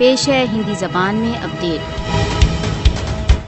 پیش ہے ہندی زبان میں اپڈیٹ۔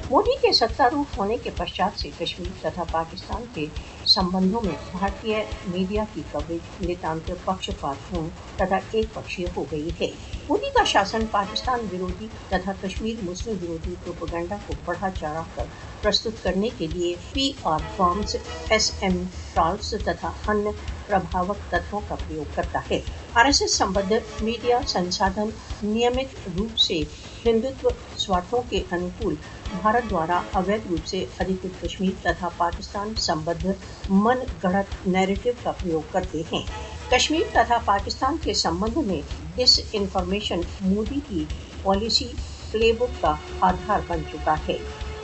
مودی کے ستاروڑ ہونے کے پشچات سے کشمیر تथा پاکستان کے संबंधों में भारतीय मीडिया की कवरेज नितांत पक्षपातपूर्ण तथा एक पक्षीय हो गई है। मोदी का शासन पाकिस्तान विरोधी तथा कश्मीर मुस्लिम विरोधी प्रोपेगेंडा को बढ़ा चढ़ाकर प्रस्तुत करने के लिए PR फर्म्स, SM ट्रॉल्स तथा अन्य प्रभावक तत्वों का प्रयोग करता है। RSS संबद्ध मीडिया संसाधन नियमित रूप से हिंदुत्व स्वार्थों के अनुकूल भारत द्वारा अवैध रूप से अधिकृत कश्मीर तथा पाकिस्तान संबद्ध मन गढ़ंत नैरेटिव का प्रयोग करते हैं। कश्मीर तथा पाकिस्तान के संबंध में डिस इन्फॉर्मेशन मोदी की पॉलिसी प्लेबुक का आधार बन चुका है।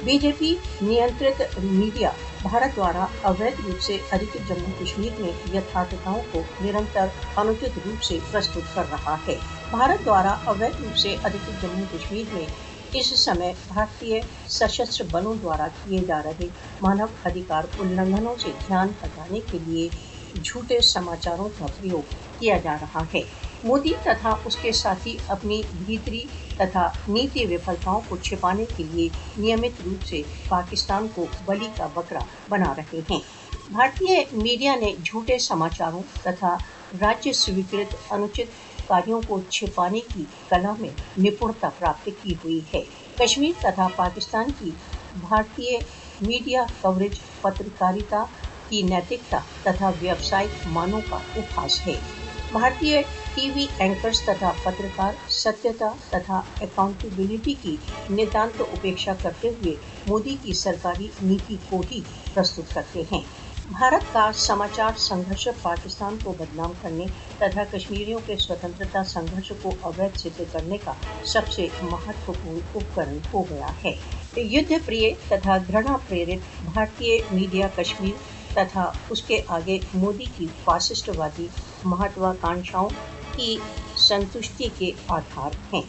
बीजेपी नियंत्रित मीडिया भारत द्वारा अवैध रूप से अधिकृत जम्मू कश्मीर में यथार्थताओं को निरंतर अनुचित रूप से प्रस्तुत कर रहा है। भारत द्वारा अवैध रूप से अधिकृत जम्मू कश्मीर में इस समय भारतीय सशस्त्र बलों द्वारा किए जा रहे मानव अधिकार उल्लंघनों से ध्यान हटाने के लिए झूठे समाचारों का प्रयोग किया जा रहा है। मोदी तथा उसके साथी अपनी भीतरी तथा नीति विफलताओं को छिपाने के लिए नियमित रूप से पाकिस्तान को बलि का बकरा बना रहे हैं। भारतीय मीडिया ने झूठे समाचारों तथा राज्य स्वीकृत अनुचित कार्यों को छिपाने की कला में निपुणता प्राप्त की हुई है। कश्मीर तथा पाकिस्तान की भारतीय मीडिया कवरेज पत्रकारिता की नैतिकता तथा व्यावसायिक मानों का उपहास है। भारतीय टीवी एंकर्स तथा पत्रकार सत्यता तथा अकाउंटेबिलिटी की नितांत उपेक्षा करते हुए मोदी की सरकारी नीति को ही प्रस्तुत करते हैं। भारत का समाचार संघर्ष पाकिस्तान को बदनाम करने तथा कश्मीरियों के स्वतंत्रता संघर्ष को अवैध सिद्ध करने का सबसे महत्वपूर्ण उपकरण हो गया है। युद्ध प्रिय तथा घृणा प्रेरित भारतीय मीडिया कश्मीर तथा उसके आगे मोदी की फासिस्टवादी महत्वाकांक्षाओं की संतुष्टि के आधार हैं।